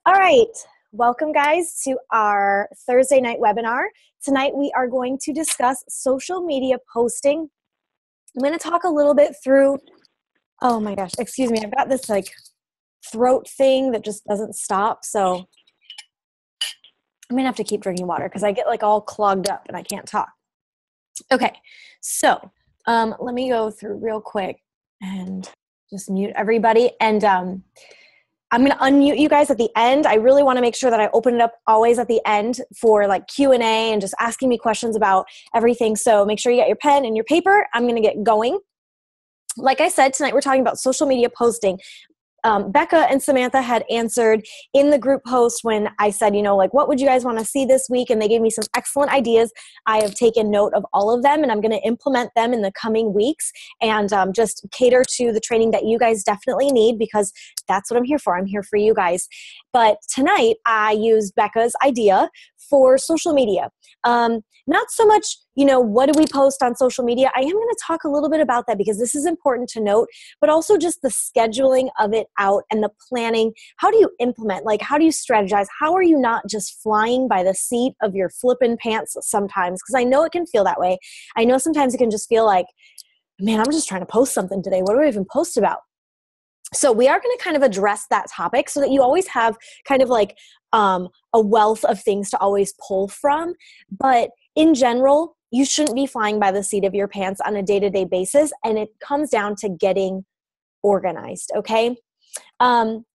All right, welcome guys to our Thursday night webinar. Tonight we are going to discuss social media posting. I'm going to talk a little bit through, oh my gosh, excuse me, I've got this like throat thing that just doesn't stop, so I'm going to have to keep drinking water because I get like all clogged up and I can't talk. Okay, so let me go through real quick and just mute everybody. And I'm going to unmute you guys at the end. I really want to make sure that I open it up always at the end for like Q&A and just asking me questions about everything. So make sure you got your pen and your paper. I'm going to get going. Like I said, tonight we're talking about social media posting. Becca and Samantha had answered in the group post when I said, like, what would you guys want to see this week? And they gave me some excellent ideas. I have taken note of all of them, and I'm going to implement them in the coming weeks and just cater to the training that you guys definitely need, because that's what I'm here for. I'm here for you guys. But tonight I used Becca's idea for social media. Not so much, what do we post on social media? I am going to talk a little bit about that because this is important to note, but also just the scheduling of it out and the planning. How do you implement? Like, how do you strategize? How are you not just flying by the seat of your flippin' pants sometimes? Because I know it can feel that way. I know sometimes it can just feel like, man, I'm just trying to post something today. What do I even post about? So we are going to kind of address that topic so that you always have kind of like a wealth of things to always pull from. But in general, you shouldn't be flying by the seat of your pants on a day-to-day basis. And it comes down to getting organized, okay?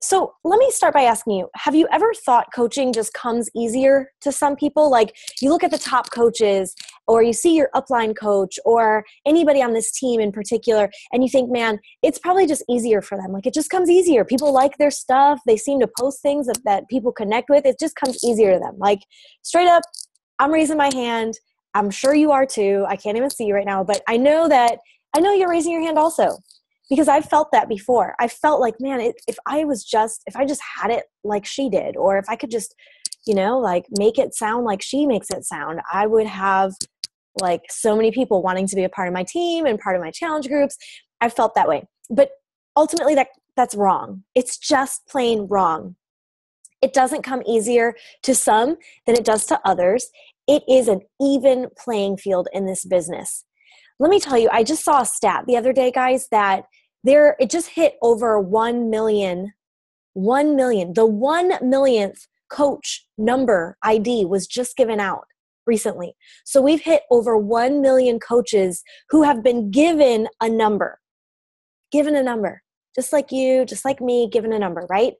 So let me start by asking you, have you ever thought coaching just comes easier to some people? Like, you look at the top coaches, or you see your upline coach or anybody on this team in particular, and you think, man, it's probably just easier for them. Like, it just comes easier. People like their stuff. They seem to post things that people connect with. It just comes easier to them. Like, straight up, I'm raising my hand. I'm sure you are too. I can't even see you right now, but I know you're raising your hand also. Because I've felt that before. I felt like, man, if I just had it like she did, or if I could just, like make it sound like she makes it sound, I would have like so many people wanting to be a part of my team and part of my challenge groups. I felt that way. But ultimately that's wrong. It's just plain wrong. It doesn't come easier to some than it does to others. It is an even playing field in this business. Let me tell you, I just saw a stat the other day, guys, that it just hit over 1 million. The 1 millionth coach number ID was just given out recently. So we've hit over 1 million coaches who have been given a number. Just like you, just like me, given a number, right?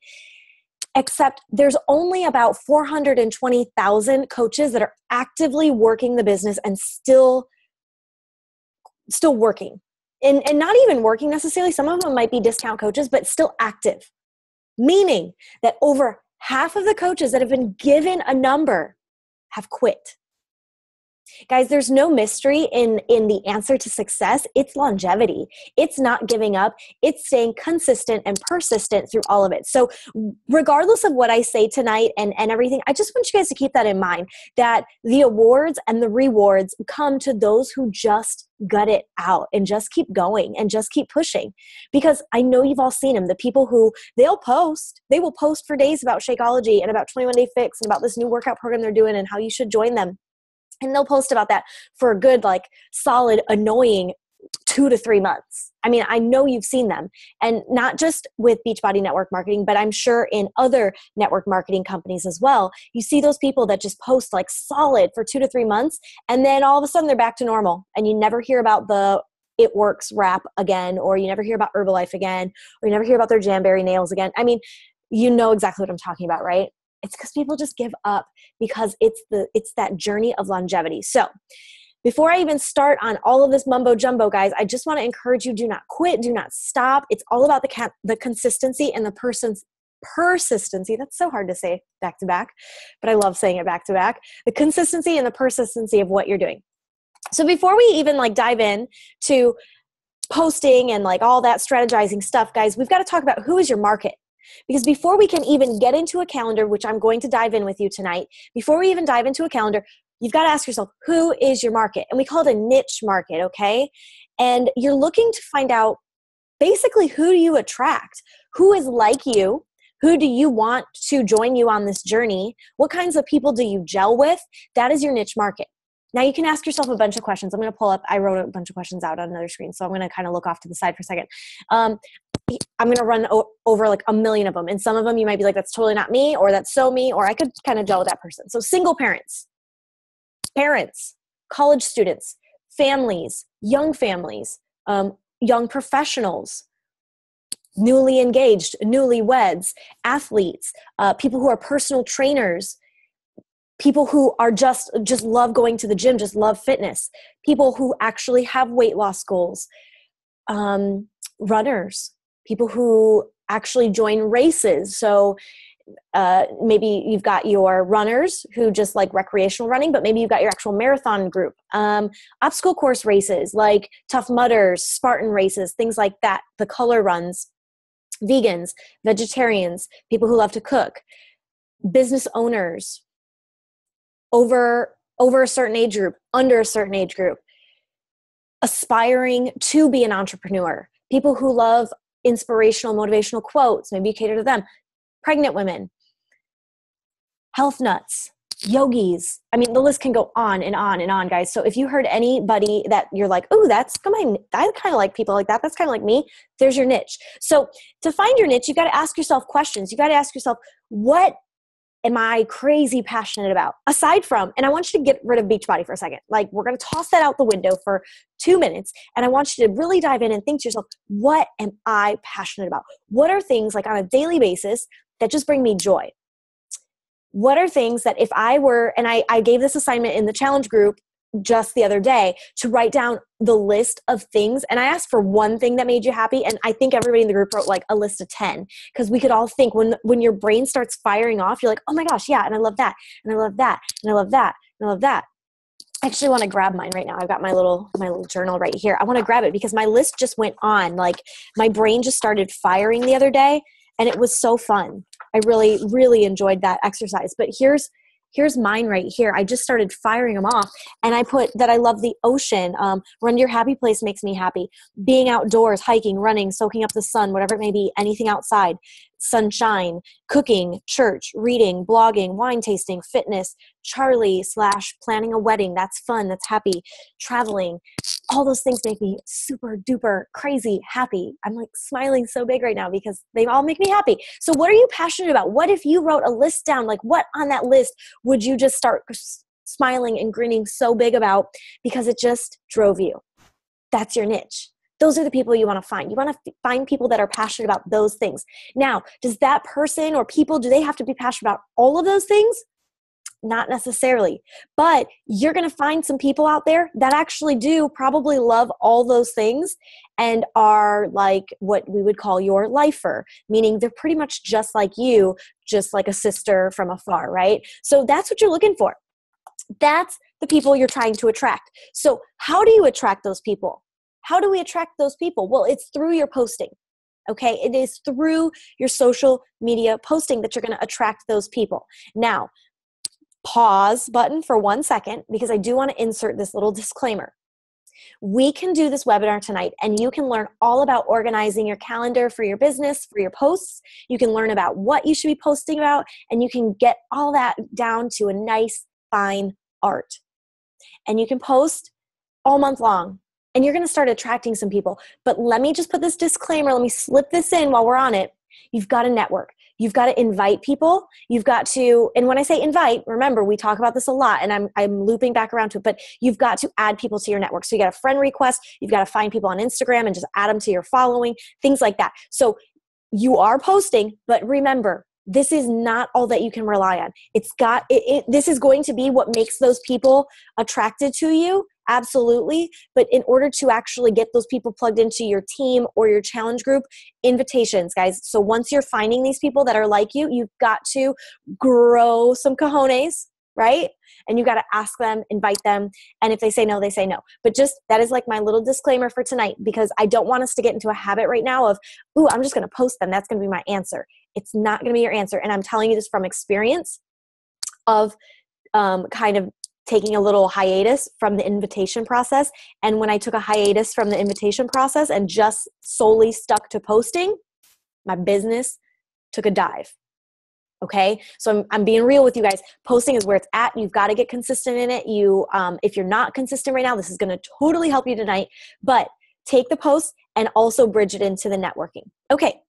Except there's only about 420,000 coaches that are actively working the business and still working and not even working necessarily. Some of them might be discount coaches, but still active, meaning that over half of the coaches that have been given a number have quit. Guys, there's no mystery in the answer to success. It's longevity. It's not giving up. It's staying consistent and persistent through all of it. So regardless of what I say tonight and everything, I just want you guys to keep that in mind, that the awards and the rewards come to those who just gut it out and just keep going and just keep pushing. Because I know you've all seen them, the people who they will post for days about Shakeology and about 21 Day Fix and about this new workout program they're doing and how you should join them. And they'll post about that for a good, like, solid, annoying 2 to 3 months. I mean, I know you've seen them. And not just with Beachbody Network Marketing, but I'm sure in other network marketing companies as well. You see those people that just post like solid for 2 to 3 months, and then all of a sudden they're back to normal. And you never hear about the It Works rap again, or you never hear about Herbalife again, or you never hear about their Jamberry nails again. I mean, you know exactly what I'm talking about, right? It's because people just give up because it's that journey of longevity. So before I even start on all of this mumbo jumbo, guys, I just want to encourage you, do not quit, do not stop. It's all about the consistency and the person's persistency. That's so hard to say back to back, but I love saying it back to back. The consistency and the persistency of what you're doing. So before we even like dive in to posting and like all that strategizing stuff, guys, we've got to talk about who is your market. Because before we can even get into a calendar, which I'm going to dive in with you tonight, before we even dive into a calendar, you've got to ask yourself, who is your market? And we call it a niche market, okay? And you're looking to find out basically who do you attract? Who is like you? Who do you want to join you on this journey? What kinds of people do you gel with? That is your niche market. Now you can ask yourself a bunch of questions. I'm going to pull up, I wrote a bunch of questions out on another screen, so I'm going to kind of look off to the side for a second. I'm going to run over like a million of them. And some of them you might be like, that's totally not me, or that's so me, or I could kind of gel with that person. So single parents, college students, families, young professionals, newly engaged, newlyweds, athletes, people who are personal trainers, people who are just love going to the gym, just love fitness, people who actually have weight loss goals, runners, people who actually join races. So maybe you've got your runners who just like recreational running, but maybe you've got your actual marathon group, obstacle course races like Tough Mudders, Spartan races, things like that, the color runs, vegans, vegetarians, people who love to cook, business owners, over a certain age group, under a certain age group, aspiring to be an entrepreneur, people who love inspirational, motivational quotes, maybe you cater to them, pregnant women, health nuts, yogis. I mean, the list can go on and on and on, guys. So if you heard anybody that you're like, oh, I kind of like people like that. That's kind of like me. There's your niche. So to find your niche, you got to ask yourself questions. You got to ask yourself, what am I crazy passionate about? Aside from, and I want you to get rid of Beachbody for a second. Like, we're going to toss that out the window for 2 minutes. And I want you to really dive in and think to yourself, what am I passionate about? What are things like on a daily basis that just bring me joy? What are things that if I were, and I gave this assignment in the challenge group just the other day to write down the list of things. And I asked for one thing that made you happy. And I think everybody in the group wrote like a list of 10, because we could all think when your brain starts firing off, you're like, oh my gosh, yeah. And I love that. And I love that. And I love that. And I love that. I actually want to grab mine right now. I've got my little journal right here. I want to grab it because my list just went on. Like, my brain just started firing the other day, and it was so fun. I really, really enjoyed that exercise. But here's mine right here. I just started firing them off, and I put that I love the ocean. Run to your happy place makes me happy. Being outdoors, hiking, running, soaking up the sun, whatever it may be, anything outside, sunshine, cooking, church, reading, blogging, wine tasting, fitness, Charlie / planning a wedding. That's fun. That's happy. Traveling. All those things make me super duper crazy happy. I'm like smiling so big right now because they all make me happy. So what are you passionate about? What if you wrote a list down? Like, what on that list would you just start smiling and grinning so big about because it just drove you? That's your niche. Those are the people you want to find. You want to find people that are passionate about those things. Now, does that person or people, do they have to be passionate about all of those things? Not necessarily, but you're going to find some people out there that actually do probably love all those things and are like what we would call your lifer, meaning they're pretty much just like you, just like a sister from afar, right? So that's what you're looking for. That's the people you're trying to attract. So how do you attract those people? How do we attract those people? Well, it's through your posting. Okay, it is through your social media posting that you're going to attract those people. Now, pause button for 1 second, because I do want to insert this little disclaimer. We can do this webinar tonight, and you can learn all about organizing your calendar for your business, for your posts. You can learn about what you should be posting about, and you can get all that down to a nice, fine art. And you can post all month long, and you're going to start attracting some people. But let me just put this disclaimer. Let me slip this in while we're on it. You've got to network. You've got to invite people. You've got to, and when I say invite, remember, we talk about this a lot, and I'm looping back around to it, but you've got to add people to your network. So you got a friend request. You've got to find people on Instagram and just add them to your following, things like that. So you are posting, but remember, this is not all that you can rely on. This is going to be what makes those people attracted to you. Absolutely. But in order to actually get those people plugged into your team or your challenge group, invitations, guys. So once you're finding these people that are like you, you've got to grow some cojones, right? And you got to ask them, invite them. And if they say no, they say no. But just, that is like my little disclaimer for tonight, because I don't want us to get into a habit right now of, ooh, I'm just going to post them. That's going to be my answer. It's not going to be your answer. And I'm telling you this from experience of kind of taking a little hiatus from the invitation process. And when I took a hiatus from the invitation process and just solely stuck to posting, my business took a dive. Okay. So I'm being real with you guys. Posting is where it's at. You've got to get consistent in it. If you're not consistent right now, this is going to totally help you tonight, but take the post and also bridge it into the networking. Okay.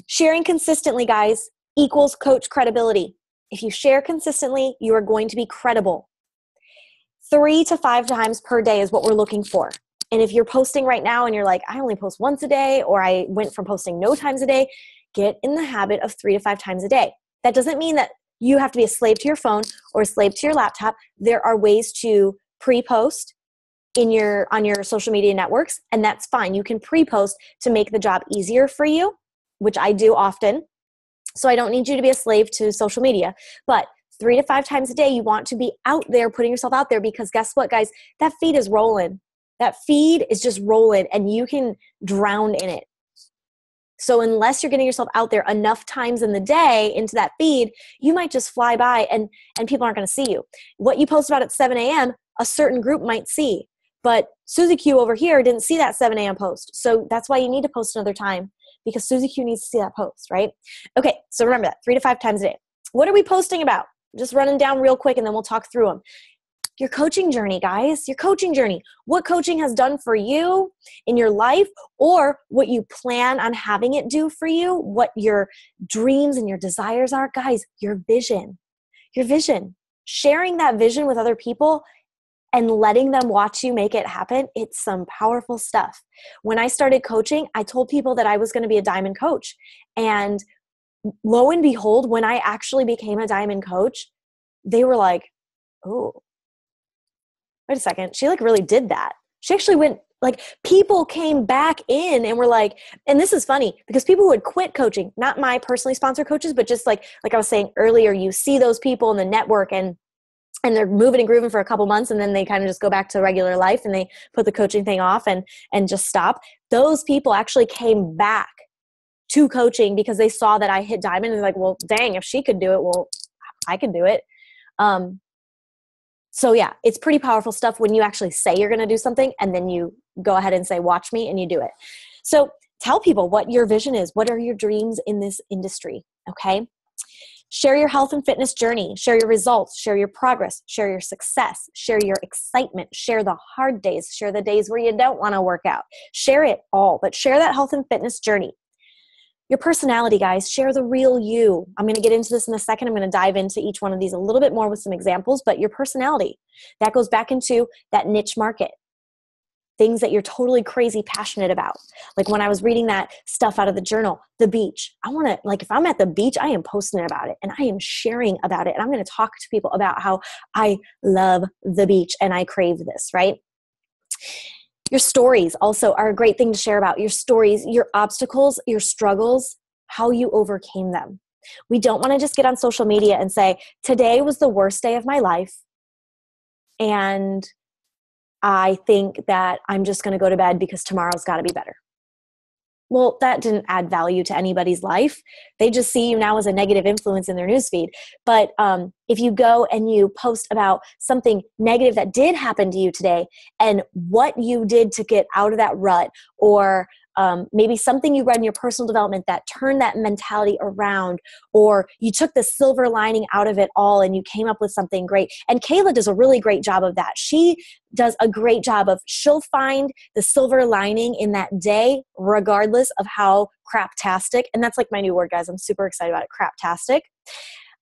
Sharing consistently, guys, equals coach credibility. If you share consistently, you are going to be credible. 3 to 5 times per day is what we're looking for. And if you're posting right now and you're like, I only post once a day, or I went from posting no times a day, get in the habit of 3 to 5 times a day. That doesn't mean that you have to be a slave to your phone or a slave to your laptop. There are ways to pre-post on your social media networks, and that's fine. You can pre-post to make the job easier for you, which I do often. So I don't need you to be a slave to social media, but 3 to 5 times a day, you want to be out there, putting yourself out there, because guess what, guys? That feed is rolling. That feed is just rolling, and you can drown in it. So unless you're getting yourself out there enough times in the day into that feed, you might just fly by and people aren't going to see you. What you post about at 7 a.m., a certain group might see. But Susie Q over here didn't see that 7 a.m. post. So that's why you need to post another time, because Susie Q needs to see that post, right? Okay, so remember that, 3 to 5 times a day. What are we posting about? Just running down real quick, and then we'll talk through them. Your coaching journey, guys, your coaching journey. What coaching has done for you in your life, or what you plan on having it do for you, what your dreams and your desires are. Guys, your vision. Sharing that vision with other people and letting them watch you make it happen, it's some powerful stuff. When I started coaching, I told people that I was going to be a diamond coach. And lo and behold, when I actually became a diamond coach, they were like, oh, wait a second. She really did that. She actually went, people came back in and were like, and this is funny because people who had quit coaching, not my personally sponsored coaches, but just like I was saying earlier, you see those people in the network and they're moving and grooving for a couple months, and then they kind of just go back to regular life and they put the coaching thing off and just stop. Those people actually came back to coaching because they saw that I hit diamond, and they're like, well, dang, if she could do it, well, I can do it. So yeah, it's pretty powerful stuff when you actually say you're going to do something and then you go ahead and say, watch me, and you do it. So tell people what your vision is. What are your dreams in this industry? Okay. Share your health and fitness journey. Share your results. Share your progress. Share your success. Share your excitement. Share the hard days. Share the days where you don't want to work out. Share it all, but share that health and fitness journey. Your personality, guys. Share the real you. I'm going to get into this in a second. I'm going to dive into each one of these a little bit more with some examples, but your personality, that goes back into that niche market. Things that you're totally crazy passionate about. Like when I was reading that stuff out of the journal, the beach. I want to, if I'm at the beach, I am posting about it and I am sharing about it. And I'm going to talk to people about how I love the beach and I crave this, right? Your stories also are a great thing to share about. Your stories, your obstacles, your struggles, how you overcame them. We don't want to just get on social media and say, today was the worst day of my life, and I think that I'm just going to go to bed because tomorrow's got to be better. Well, that didn't add value to anybody's life. They just see you now as a negative influence in their newsfeed. But if you go and you post about something negative that did happen to you today and what you did to get out of that rut, or maybe something you read in your personal development that turned that mentality around, or you took the silver lining out of it all and you came up with something great. And Kayla does a really great job of that. She does a great job of, she'll find the silver lining in that day, regardless of how craptastic. And that's my new word, guys. I'm super excited about it. Craptastic.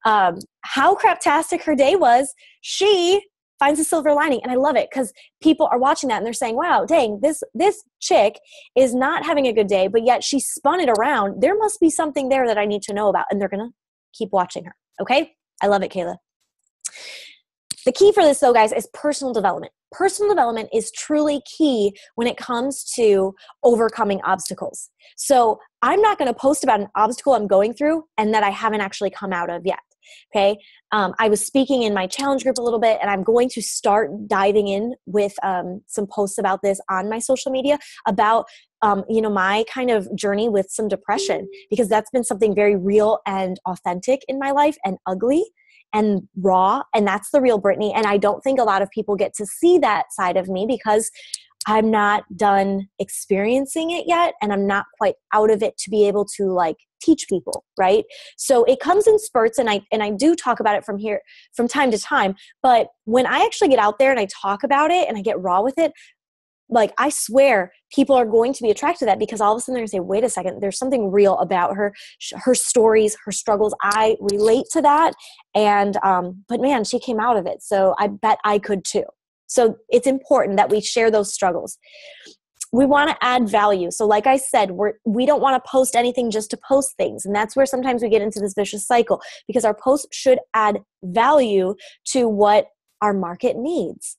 How craptastic her day was, she finds a silver lining. And I love it because people are watching that and they're saying, wow, dang, this chick is not having a good day, but yet she spun it around. There must be something there that I need to know about. And they're going to keep watching her. Okay. I love it, Kayla. The key for this though, guys, is personal development. Personal development is truly key when it comes to overcoming obstacles. So I'm not going to post about an obstacle I'm going through and that I haven't actually come out of yet. Okay. I was speaking in my challenge group a little bit, and I'm going to start diving in with some posts about this on my social media about, my kind of journey with some depression, because that's been something very real and authentic in my life, and ugly and raw. And that's the real Brittany. And I don't think a lot of people get to see that side of me because I'm not done experiencing it yet, and I'm not quite out of it to be able to like teach people, right? So it comes in spurts, and I do talk about it from time to time. But when I actually get out there and I talk about it and I get raw with it, like I swear people are going to be attracted to that, because all of a sudden they're going to say, wait a second, there's something real about her, her stories, her struggles. I relate to that. And, but man, she came out of it. So I bet I could too. So it's important that we share those struggles. We want to add value. So like I said, we don't want to post anything just to post things. And that's where sometimes we get into this vicious cycle, because our posts should add value to what our market needs.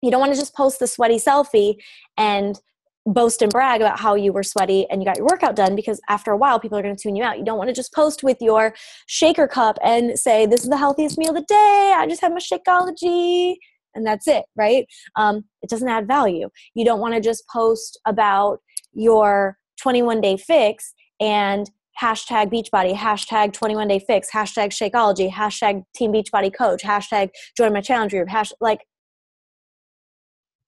You don't want to just post the sweaty selfie and boast and brag about how you were sweaty and you got your workout done, because after a while, people are going to tune you out. You don't want to just post with your shaker cup and say, this is the healthiest meal of the day. I just had my Shakeology. And that's it, right? It doesn't add value. You don't want to just post about your 21-day fix and hashtag Beachbody, hashtag 21-day fix, hashtag Shakeology, hashtag Team Beachbody Coach, hashtag join my challenge group, like,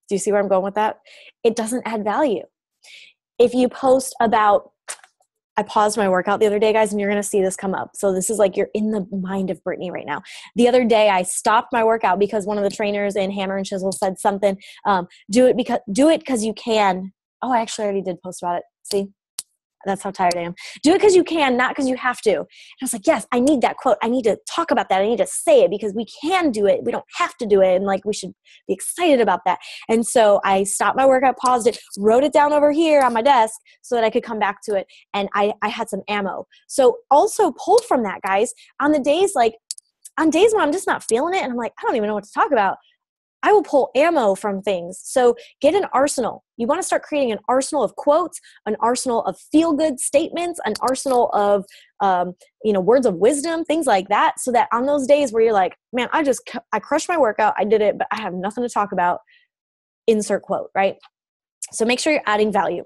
do you see where I'm going with that? It doesn't add value. If you post about, I paused my workout the other day, guys, and you're going to see this come up. So this is like, you're in the mind of Brittany right now. The other day I stopped my workout because one of the trainers in Hammer and Chisel said something, do it because you can. Oh, I actually already did post about it. See? That's how tired I am. Do it because you can, not because you have to. And I was like, yes, I need that quote. I need to talk about that. I need to say it because we can do it. We don't have to do it. And like, we should be excited about that. And so I stopped my workout, paused it, wrote it down over here on my desk so that I could come back to it. And I had some ammo. So also pull from that, guys. On days when I'm just not feeling it and I'm like, I don't even know what to talk about, I will pull ammo from things. So get an arsenal. You want to start creating an arsenal of quotes, an arsenal of feel-good statements, an arsenal of words of wisdom, things like that, so that on those days where you're like, man, I crushed my workout, I did it, but I have nothing to talk about, insert quote, right? So make sure you're adding value.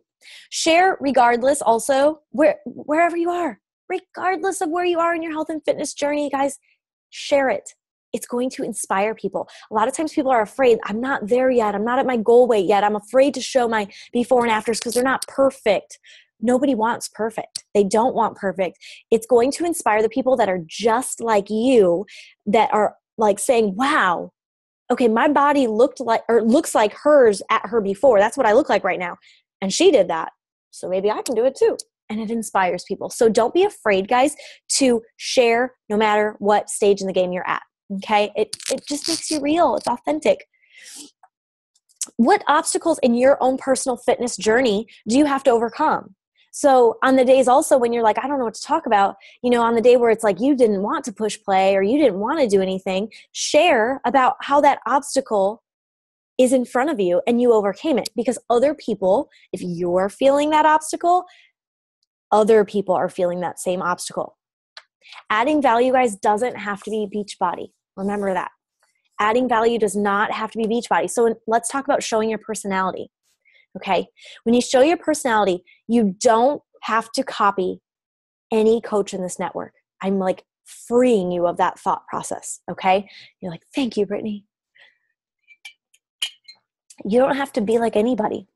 Share regardless also, wherever you are, regardless of where you are in your health and fitness journey, guys, share it. It's going to inspire people. A lot of times people are afraid, I'm not there yet. I'm not at my goal weight yet. I'm afraid to show my before and afters because they're not perfect. Nobody wants perfect. They don't want perfect. It's going to inspire the people that are just like you, that are like saying, wow, okay, my body looks like hers at her before. That's what I look like right now. And she did that. So maybe I can do it too. And it inspires people. So don't be afraid, guys, to share no matter what stage in the game you're at. Okay, it just makes you real. It's authentic. What obstacles in your own personal fitness journey do you have to overcome? So on the days also when you're like, I don't know what to talk about, on the day where it's like you didn't want to push play or you didn't want to do anything, share about how that obstacle is in front of you and you overcame it. Because other people, if you're feeling that obstacle, other people are feeling that same obstacle. Adding value, guys, doesn't have to be Beachbody. Remember that. Adding value does not have to be Beachbody. So let's talk about showing your personality. Okay? When you show your personality, you don't have to copy any coach in this network. I'm like freeing you of that thought process. Okay? You're like, thank you, Brittany. You don't have to be like anybody.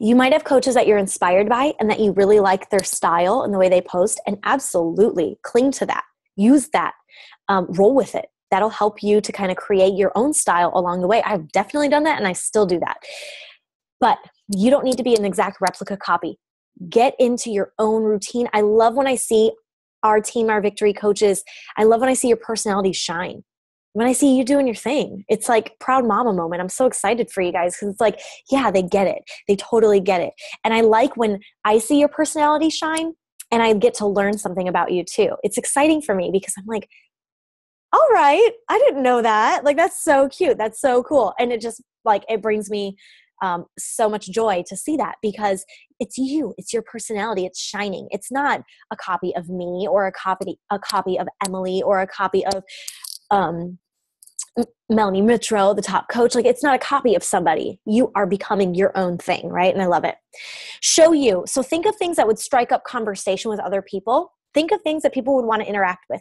You might have coaches that you're inspired by and that you really like their style and the way they post, and absolutely cling to that. Use that. Roll with it. That'll help you to kind of create your own style along the way. I've definitely done that and I still do that. But you don't need to be an exact replica copy. Get into your own routine. I love when I see our team, our victory coaches, I love when I see your personality shine. When I see you doing your thing, it's like proud mama moment. I'm so excited for you guys because it's like, yeah, they get it. They totally get it. And I like when I see your personality shine and I get to learn something about you too. It's exciting for me because I'm like, all right, I didn't know that. Like, that's so cute. That's so cool. And it just like, it brings me so much joy to see that because it's you, it's your personality, it's shining. It's not a copy of me or a copy of Emily or a copy of, Melanie Mitro, the top coach. Like, it's not a copy of somebody. You are becoming your own thing, right? And I love it. Show you. So think of things that would strike up conversation with other people. Think of things that people would want to interact with.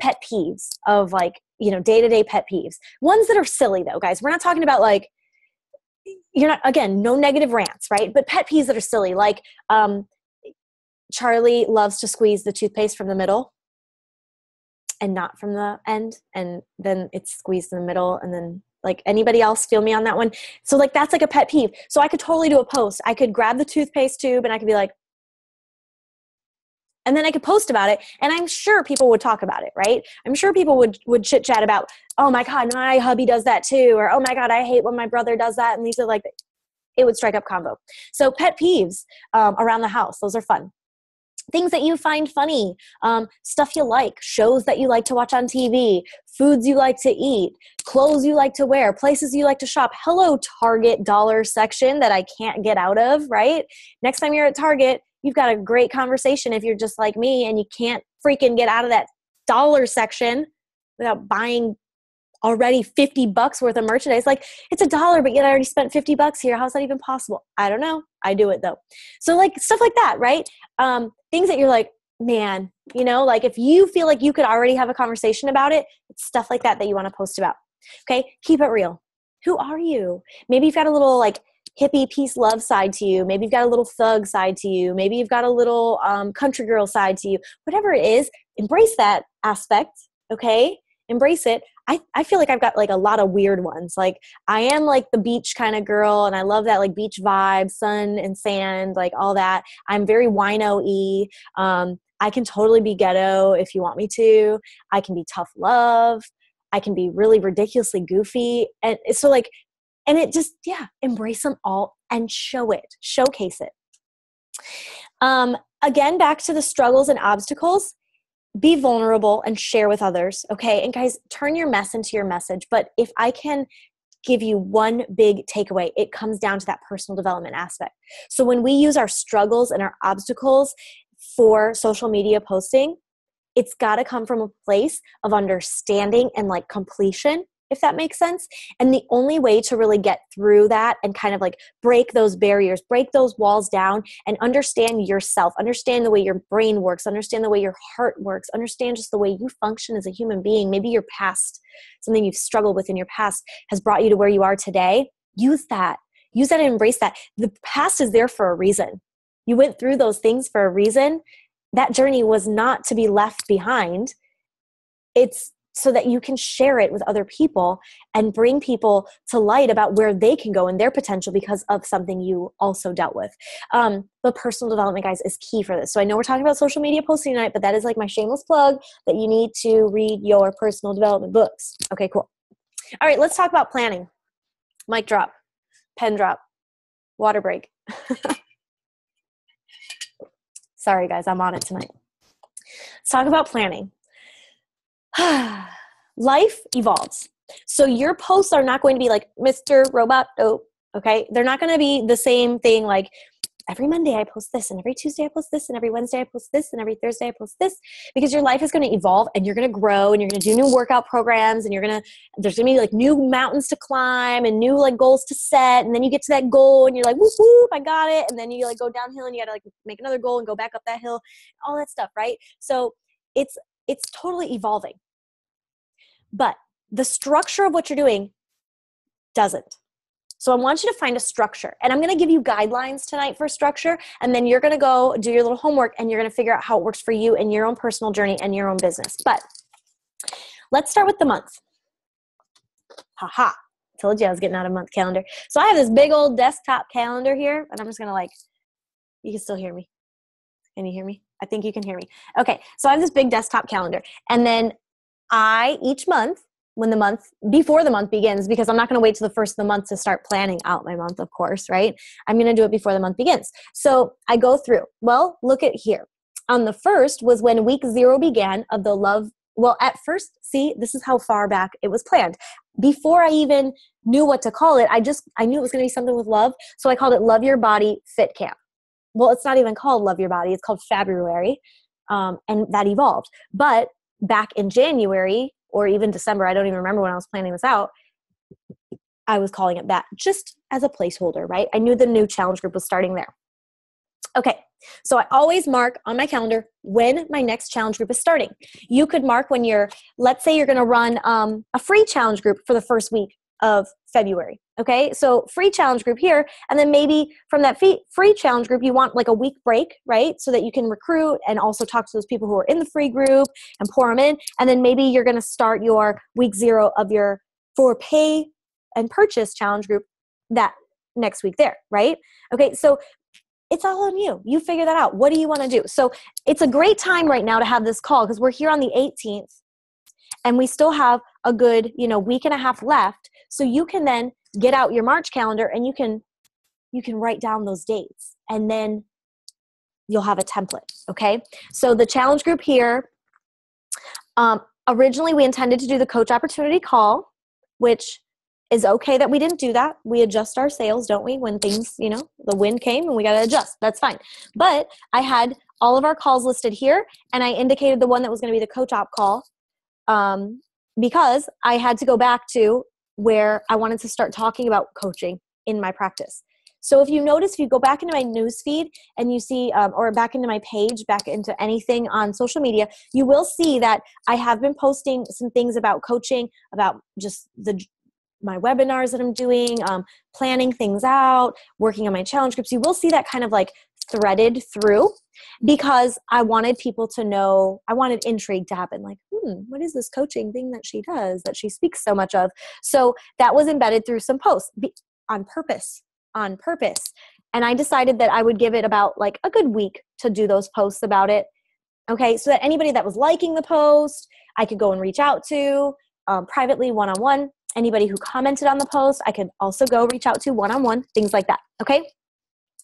Pet peeves of like, day-to-day pet peeves. Ones that are silly though, guys. We're not talking about like, you're not, again, no negative rants, right? But pet peeves that are silly, like Charlie loves to squeeze the toothpaste from the middle and not from the end. And then it's squeezed in the middle. And then like, anybody else feel me on that one? So like, that's like a pet peeve. So I could totally do a post. I could grab the toothpaste tube and I could be like, and then I could post about it. And I'm sure people would talk about it, right? I'm sure people would chit chat about, oh my God, my hubby does that too. Or, oh my God, I hate when my brother does that. And these are like, it would strike up convo. So pet peeves around the house. Those are fun. Things that you find funny, stuff you like, shows that you like to watch on TV, foods you like to eat, clothes you like to wear, places you like to shop. Hello, Target dollar section that I can't get out of, right? Next time you're at Target, you've got a great conversation if you're just like me and you can't freaking get out of that dollar section without buying already $50 worth of merchandise. Like, it's $1, but yet I already spent $50 here. How's that even possible? I don't know. I do it though. So like stuff like that, right? Things that you're like, man, you know, like if you feel like you could already have a conversation about it, it's stuff like that you want to post about. Okay. Keep it real. Who are you? Maybe you've got a little like hippie peace love side to you. Maybe you've got a little thug side to you. Maybe you've got a little country girl side to you. Whatever it is, embrace that aspect. Okay. Embrace it. I feel like I've got like a lot of weird ones. Like I am like the beach kind of girl and I love that like beach vibe, sun and sand, like all that. I'm very wino-y. I can totally be ghetto if you want me to. I can be tough love. I can be really ridiculously goofy. And so like, and it just, yeah, embrace them all and show it, showcase it. Again, back to the struggles and obstacles. Be vulnerable and share with others, okay? And guys, turn your mess into your message. But if I can give you one big takeaway, it comes down to that personal development aspect. So when we use our struggles and our obstacles for social media posting, it's got to come from a place of understanding and like completion, if that makes sense. And the only way to really get through that and kind of like break those barriers, break those walls down and understand yourself, understand the way your brain works, understand the way your heart works, understand just the way you function as a human being. Maybe your past, something you've struggled with in your past has brought you to where you are today. Use that and embrace that. The past is there for a reason. You went through those things for a reason. That journey was not to be left behind. It's so that you can share it with other people and bring people to light about where they can go and their potential because of something you also dealt with. But personal development, guys, is key for this. So I know we're talking about social media posting tonight, but that is like my shameless plug that you need to read your personal development books. Okay, cool. All right, let's talk about planning. Mic drop, pen drop, water break. Sorry, guys, I'm on it tonight. Let's talk about planning. Life evolves. So your posts are not going to be like Mr. Robot Dope, okay? They're not going to be the same thing like every Monday I post this and every Tuesday I post this and every Wednesday I post this and every Thursday I post this, because your life is going to evolve and you're going to grow and you're going to do new workout programs and there's going to be like new mountains to climb and new like goals to set. And then you get to that goal and you're like, whoop, whoop, I got it. And then you like go downhill and you got to like make another goal and go back up that hill, all that stuff, right? So it's totally evolving. But the structure of what you're doing doesn't. So I want you to find a structure. And I'm going to give you guidelines tonight for structure. And then you're going to go do your little homework and you're going to figure out how it works for you in your own personal journey and your own business. But let's start with the month. Haha. Told you I was getting out a month calendar. So I have this big old desktop calendar here. And I'm just going to you can still hear me. Can you hear me? I think you can hear me. Okay. So I have this big desktop calendar. And then each month, before the month begins, because I'm not going to wait till the first of the month to start planning out my month, of course, right? I'm going to do it before the month begins. So I go through, well, look at here. On the first was when week 0 began of the love. Well, at first, see, this is how far back it was planned. Before I even knew what to call it, I knew it was going to be something with love. So I called it Love Your Body Fit Camp. Well, it's not even called Love Your Body. It's called February. And that evolved. But back in January or even December, I don't even remember when I was planning this out, I was calling it that just as a placeholder, right? I knew the new challenge group was starting there. Okay, so I always mark on my calendar when my next challenge group is starting. You could mark when let's say you're going to run a free challenge group for the first week of February, Okay, so free challenge group here, and then maybe from that free challenge group, you want like a week break, right? So that you can recruit and also talk to those people who are in the free group and pour them in. And then maybe you're going to start your week 0 of your for pay and purchase challenge group that next week there, right? Okay, so it's all on you. You figure that out. What do you want to do? So it's a great time right now to have this call because we're here on the 18th and we still have a good, week and a half left. So you can then get out your March calendar and you can write down those dates and then you'll have a template. Okay. So the challenge group here, originally we intended to do the coach opportunity call, which is okay that we didn't do that. We adjust our sails, don't we? When things, the wind came and we got to adjust. That's fine. But I had all of our calls listed here and I indicated the one that was going to be the coach op call because I had to go back to where I wanted to start talking about coaching in my practice. So if you notice, if you go back into my news feed and you see, or back into my page, back into anything on social media, you will see that I have been posting some things about coaching, about just my webinars that I'm doing, planning things out, working on my challenge groups. You will see that kind of like threaded through because I wanted people to know, I wanted intrigue to happen. Like, what is this coaching thing that she does that she speaks so much of? So that was embedded through some posts on purpose. And I decided that I would give it about like a good week to do those posts about it. Okay. So that anybody that was liking the post, I could go and reach out to privately, one-on-one. Anybody who commented on the post, I could also go reach out to one-on-one, things like that. Okay.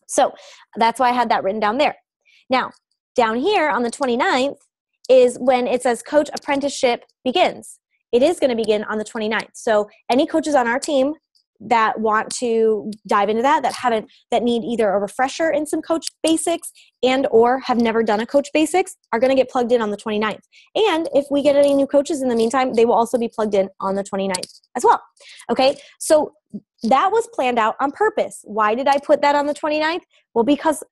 So that's why I had that written down there. Now, down here on the 29th is when it says coach apprenticeship begins. It is going to begin on the 29th. So any coaches on our team that want to dive into that need either a refresher in some coach basics and or have never done a coach basics are going to get plugged in on the 29th. And if we get any new coaches in the meantime, they will also be plugged in on the 29th as well. Okay. So that was planned out on purpose. Why did I put that on the 29th? Well, because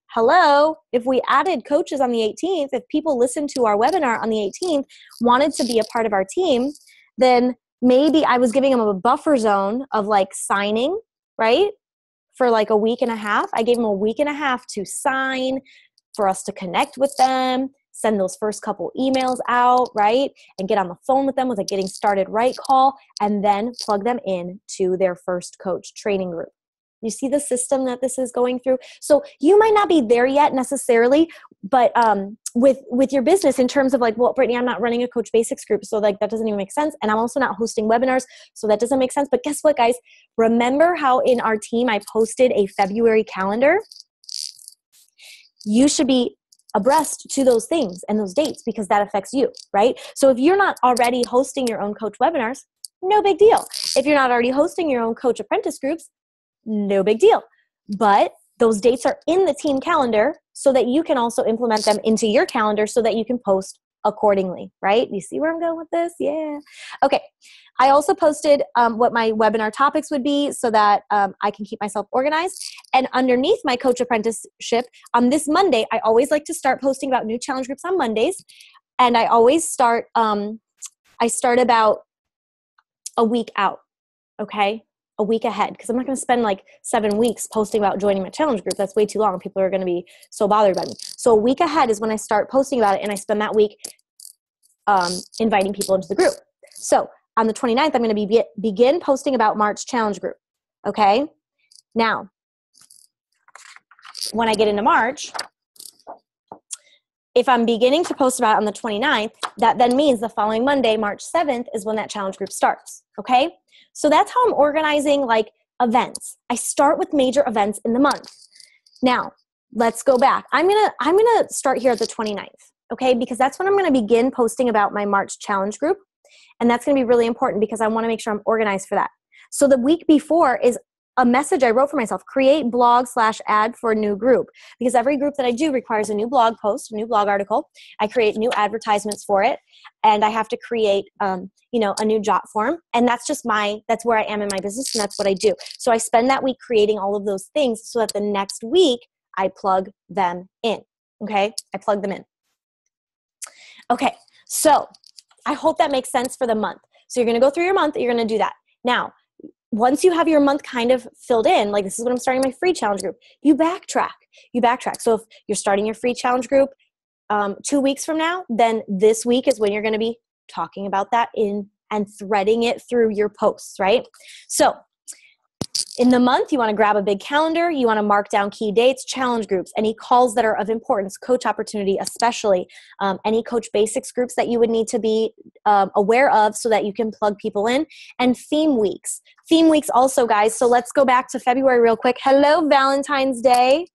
if we added coaches on the 18th, if people listened to our webinar on the 18th, wanted to be a part of our team, then maybe I was giving them a buffer zone of like signing, right? For like a week and a half. I gave them a week and a half to sign, for us to connect with them, send those first couple emails out, right? And get on the phone with them with a getting started right call, and then plug them in to their first coach training group. You see the system that this is going through? So you might not be there yet necessarily, but with your business in terms of like, well, Brittany, I'm not running a coach basics group. So like that doesn't even make sense. And I'm also not hosting webinars. So that doesn't make sense. But guess what, guys? Remember how in our team, I posted a February calendar? You should be abreast to those things and those dates because that affects you, right? So if you're not already hosting your own coach webinars, no big deal. If you're not already hosting your own coach apprentice groups, no big deal. But those dates are in the team calendar so that you can also implement them into your calendar so that you can post accordingly, right? You see where I'm going with this? Yeah. Okay. I also posted what my webinar topics would be so that I can keep myself organized. And underneath my coach apprenticeship, on this Monday, I always like to start posting about new challenge groups on Mondays. And I always start about a week out, okay? A week ahead, because I'm not going to spend like 7 weeks posting about joining my challenge group. That's way too long. People are going to be so bothered by me. So a week ahead is when I start posting about it, and I spend that week inviting people into the group. So on the 29th, I'm going to begin posting about March challenge group. Okay. Now, when I get into March, if I'm beginning to post about it on the 29th, that then means the following Monday, March 7th, is when that challenge group starts. Okay. So that's how I'm organizing like events. I start with major events in the month. Now, let's go back. I'm going to start here at the 29th. Okay. Because that's when I'm going to begin posting about my March challenge group. And that's going to be really important because I want to make sure I'm organized for that. So the week before is a message I wrote for myself, create blog/ad for a new group, because every group that I do requires a new blog post, a new blog article. I create new advertisements for it, and I have to create, a new jot form. And that's where I am in my business, and that's what I do. So I spend that week creating all of those things so that the next week I plug them in. Okay. I plug them in. Okay. So I hope that makes sense for the month. So you're going to go through your month. You're going to do that. Now, once you have your month kind of filled in, like this is when I'm starting my free challenge group, you backtrack. So if you're starting your free challenge group 2 weeks from now, then this week is when you're going to be talking about that and threading it through your posts, right? So in the month, you want to grab a big calendar. You want to mark down key dates, challenge groups, any calls that are of importance, coach opportunity, especially any coach basics groups that you would need to be aware of so that you can plug people in, and theme weeks. Theme weeks also, guys. So let's go back to February real quick. Hello, Valentine's Day,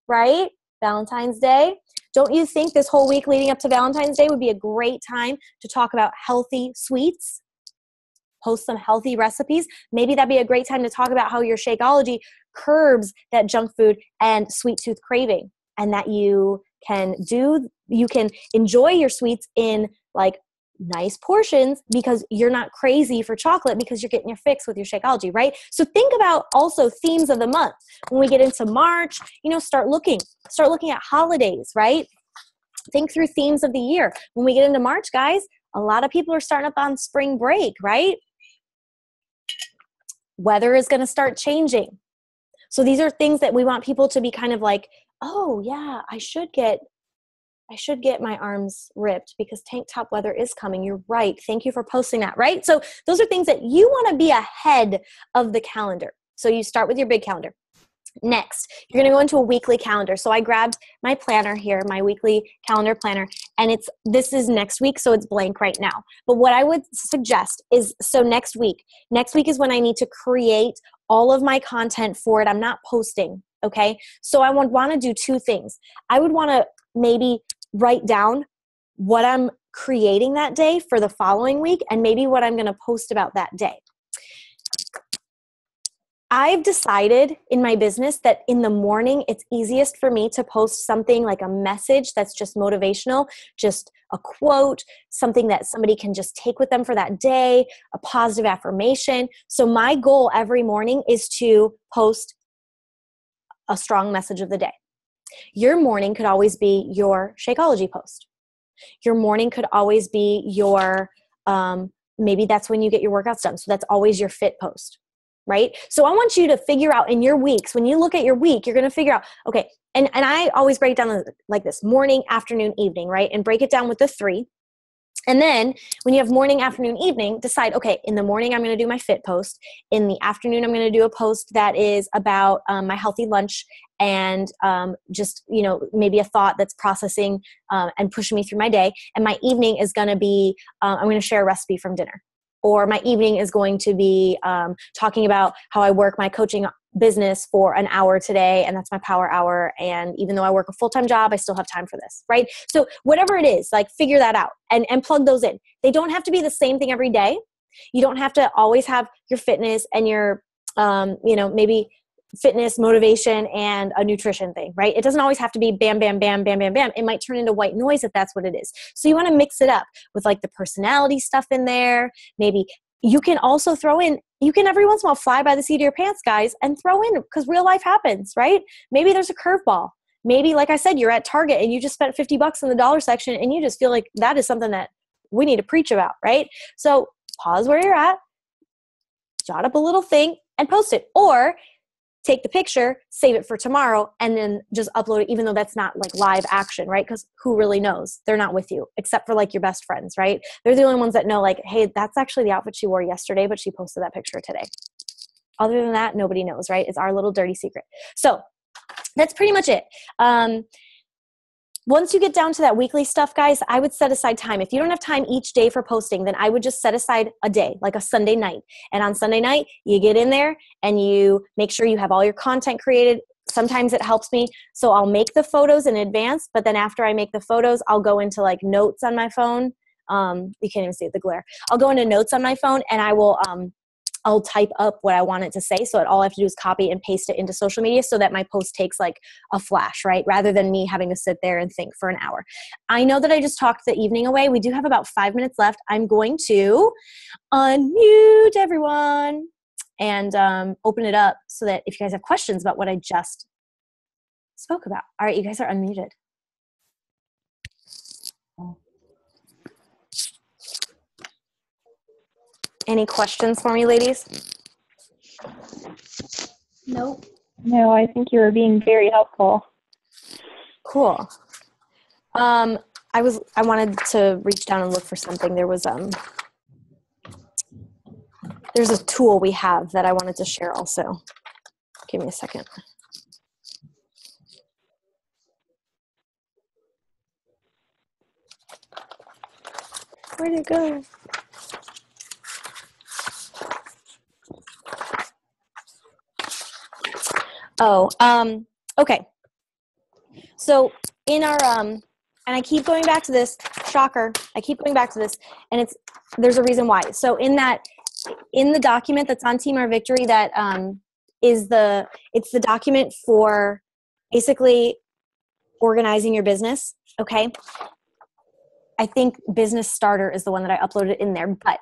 right? Valentine's Day. Don't you think this whole week leading up to Valentine's Day would be a great time to talk about healthy sweets? Post some healthy recipes. Maybe that'd be a great time to talk about how your Shakeology curbs that junk food and sweet tooth craving, and that you can enjoy your sweets in like nice portions because you're not crazy for chocolate because you're getting your fix with your Shakeology, right? So think about also themes of the month. When we get into March, start looking at holidays, right? Think through themes of the year. When we get into March, guys, a lot of people are starting up on spring break, right? Weather is going to start changing. So these are things that we want people to be kind of like, oh yeah, I should get my arms ripped because tank top weather is coming. You're right. Thank you for posting that, right? So those are things that you want to be ahead of the calendar. So you start with your big calendar. Next, you're going to go into a weekly calendar. So I grabbed my planner here, my weekly calendar planner, and this is next week, so it's blank right now. But what I would suggest is, so next week is when I need to create all of my content for it. I'm not posting, okay? So I would want to do two things. I would want to maybe write down what I'm creating that day for the following week and maybe what I'm going to post about that day. I've decided in my business that in the morning, it's easiest for me to post something like a message that's just motivational, just a quote, something that somebody can just take with them for that day, a positive affirmation. So my goal every morning is to post a strong message of the day. Your morning could always be your Shakeology post. Your morning could always be your, maybe that's when you get your workouts done. So that's always your fit post. Right? So I want you to figure out in your weeks, when you look at your week, you're going to figure out, okay, and I always break it down like this: morning, afternoon, evening, right? And break it down with the 3. And then when you have morning, afternoon, evening, decide, okay, in the morning, I'm going to do my fit post. In the afternoon, I'm going to do a post that is about my healthy lunch and just, maybe a thought that's processing and pushing me through my day. And my evening is going to be, I'm going to share a recipe from dinner. Or my evening is going to be talking about how I work my coaching business for an hour today, and that's my power hour. And even though I work a full-time job, I still have time for this, right? So whatever it is, like figure that out and plug those in. They don't have to be the same thing every day. You don't have to always have your fitness and your, maybe fitness, motivation, and a nutrition thing, right? It doesn't always have to be bam, bam, bam, bam, bam, bam. It might turn into white noise if that's what it is. So you want to mix it up with like the personality stuff in there. Maybe you can also throw in, you can every once in a while fly by the seat of your pants, guys, and throw in, because real life happens, right? Maybe there's a curveball. Maybe, like I said, you're at Target and you just spent $50 in the dollar section and you just feel like that is something that we need to preach about, right? So pause where you're at, jot up a little thing and post it. Or take the picture, save it for tomorrow, and then just upload it, even though that's not like live action, right? Because who really knows? They're not with you, except for like your best friends, right? They're the only ones that know, like, hey, that's actually the outfit she wore yesterday, but she posted that picture today. Other than that, nobody knows, right? It's our little dirty secret. So that's pretty much it. Once you get down to that weekly stuff, guys, I would set aside time. If you don't have time each day for posting, then I would just set aside a day, like a Sunday night. And on Sunday night, you get in there and you make sure you have all your content created. Sometimes it helps me. So I'll make the photos in advance, but then after I make the photos, I'll go into like notes on my phone. You can't even see the glare. I'll go into notes on my phone and I'll type up what I want it to say. So all I have to do is copy and paste it into social media so that my post takes like a flash, right? Rather than me having to sit there and think for an hour. I know that I just talked the evening away. We do have about 5 minutes left. I'm going to unmute everyone and open it up so that if you guys have questions about what I just spoke about. All right, you guys are unmuted. Any questions for me, ladies? Nope. No, I think you were being very helpful. Cool. I wanted to reach down and look for something. There's a tool we have that I wanted to share also. Give me a second. Where'd it go? Oh, okay. So in our, and I keep going back to this, shocker, I keep going back to this, and there's a reason why. So in the document that's on Team Our Victory, that it's the document for basically organizing your business, okay? I think Business Starter is the one that I uploaded in there, but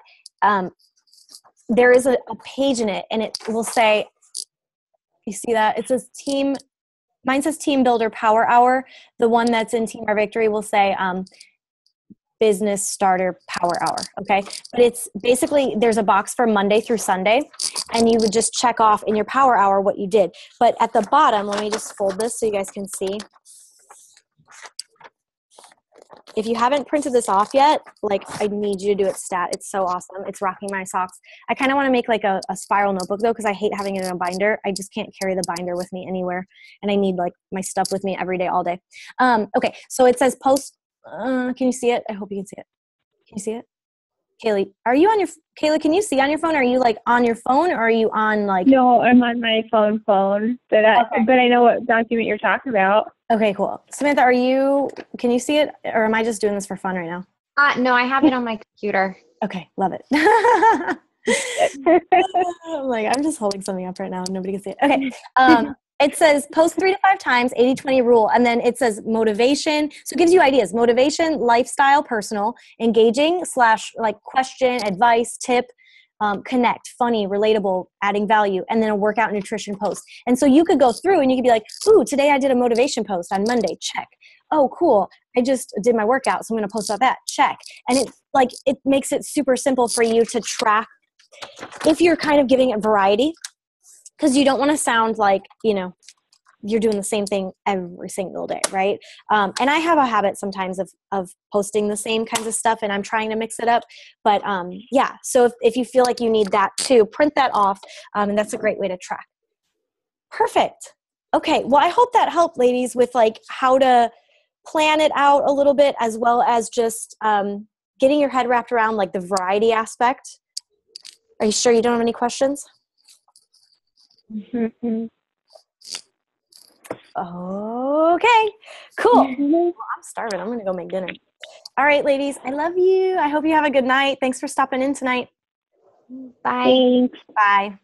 there is a page in it, and it will say, you see that? It says mine says Team Builder Power Hour. The one that's in Team Our Victory will say Business Starter Power Hour, okay? But it's basically, there's a box for Monday through Sunday, and you would just check off in your Power Hour what you did. But at the bottom, let me just fold this so you guys can see. If you haven't printed this off yet, like, I need you to do it stat. It's so awesome. It's rocking my socks. I kind of want to make like a spiral notebook though, because I hate having it in a binder. I just can't carry the binder with me anywhere, and I need like my stuff with me every day, all day. Okay, so it says post. Can you see it? I hope you can see it. Can you see it? Kaylee, Kaylee, can you see on your phone? Are you like on your phone, or are you on like? No, I'm on my phone, but I know what document you're talking about. Okay, cool. Samantha, can you see it, or am I just doing this for fun right now? No, I have it on my computer. Okay, love it. I'm just holding something up right now. Nobody can see it. Okay. It says post 3 to 5 times, 80-20 rule. And then it says motivation. So it gives you ideas. Motivation, lifestyle, personal, engaging / like question, advice, tip, connect, funny, relatable, adding value, and then a workout nutrition post. And so you could go through and you could be like, ooh, today I did a motivation post on Monday. Check. Oh, cool. I just did my workout, so I'm going to post about that. Check. And it makes it super simple for you to track if you're kind of giving it variety, because you don't want to sound like, you're doing the same thing every single day, right? And I have a habit sometimes of posting the same kinds of stuff, and I'm trying to mix it up. But yeah, so if you feel like you need that too, print that off, and that's a great way to track. Perfect. Okay, well, I hope that helped, ladies, with like how to plan it out a little bit, as well as just getting your head wrapped around like the variety aspect. Are you sure you don't have any questions? Mm-hmm. Okay, cool. Well, I'm starving. I'm going to go make dinner. All right, ladies, I love you. I hope you have a good night. Thanks for stopping in tonight. Bye. Thanks. Bye.